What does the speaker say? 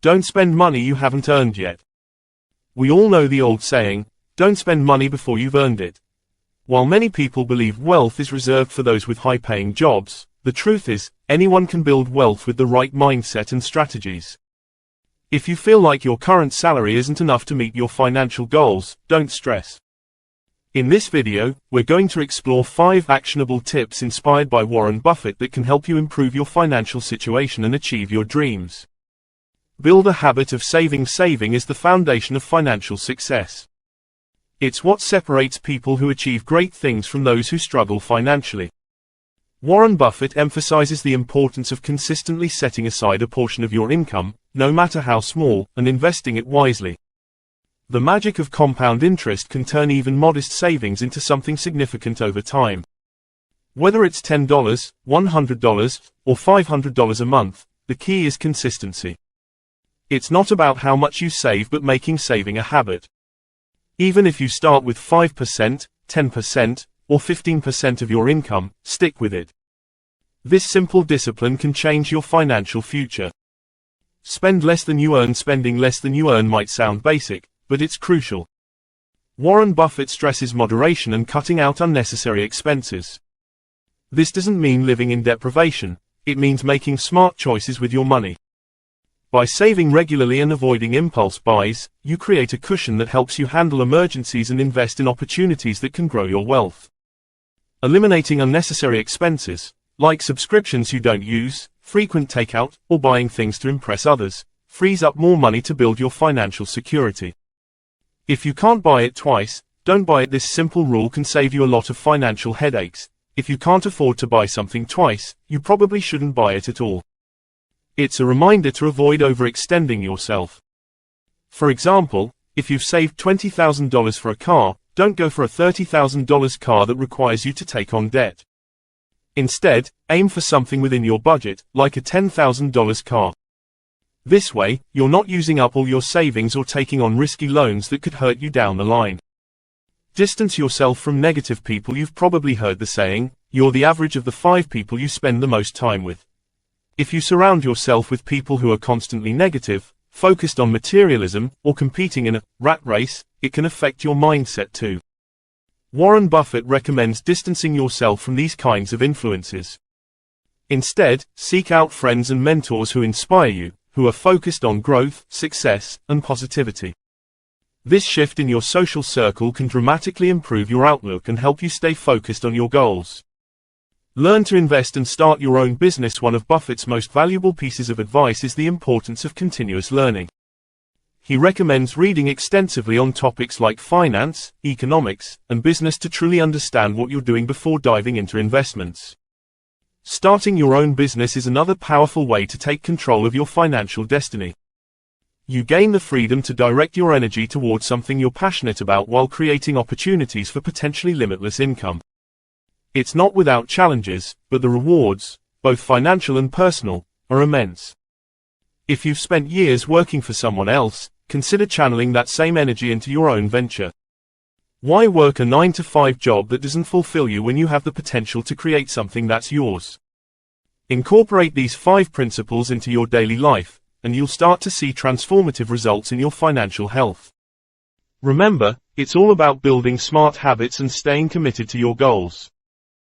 Don't spend money you haven't earned yet. We all know the old saying, don't spend money before you've earned it. While many people believe wealth is reserved for those with high-paying jobs, the truth is, anyone can build wealth with the right mindset and strategies. If you feel like your current salary isn't enough to meet your financial goals, don't stress. In this video, we're going to explore 5 actionable tips inspired by Warren Buffett that can help you improve your financial situation and achieve your dreams. Build a habit of saving. Saving is the foundation of financial success. It's what separates people who achieve great things from those who struggle financially. Warren Buffett emphasizes the importance of consistently setting aside a portion of your income, no matter how small, and investing it wisely. The magic of compound interest can turn even modest savings into something significant over time. Whether it's $10, $100, or $500 a month, the key is consistency. It's not about how much you save but making saving a habit. Even if you start with 5%, 10%, or 15% of your income, stick with it. This simple discipline can change your financial future. Spend less than you earn. Spending less than you earn might sound basic, but it's crucial. Warren Buffett stresses moderation and cutting out unnecessary expenses. This doesn't mean living in deprivation, it means making smart choices with your money. By saving regularly and avoiding impulse buys, you create a cushion that helps you handle emergencies and invest in opportunities that can grow your wealth. Eliminating unnecessary expenses, like subscriptions you don't use, frequent takeout, or buying things to impress others, frees up more money to build your financial security. If you can't buy it twice, don't buy it. This simple rule can save you a lot of financial headaches. If you can't afford to buy something twice, you probably shouldn't buy it at all. It's a reminder to avoid overextending yourself. For example, if you've saved $20,000 for a car, don't go for a $30,000 car that requires you to take on debt. Instead, aim for something within your budget, like a $10,000 car. This way, you're not using up all your savings or taking on risky loans that could hurt you down the line. Distance yourself from negative people. You've probably heard the saying, you're the average of the 5 people you spend the most time with. If you surround yourself with people who are constantly negative, focused on materialism, or competing in a rat race, it can affect your mindset too. Warren Buffett recommends distancing yourself from these kinds of influences. Instead, seek out friends and mentors who inspire you, who are focused on growth, success, and positivity. This shift in your social circle can dramatically improve your outlook and help you stay focused on your goals. Learn to invest and start your own business. One of Buffett's most valuable pieces of advice is the importance of continuous learning. He recommends reading extensively on topics like finance, economics, and business to truly understand what you're doing before diving into investments. Starting your own business is another powerful way to take control of your financial destiny. You gain the freedom to direct your energy towards something you're passionate about while creating opportunities for potentially limitless income. It's not without challenges, but the rewards, both financial and personal, are immense. If you've spent years working for someone else, consider channeling that same energy into your own venture. Why work a 9-to-5 job that doesn't fulfill you when you have the potential to create something that's yours? Incorporate these 5 principles into your daily life, and you'll start to see transformative results in your financial health. Remember, it's all about building smart habits and staying committed to your goals.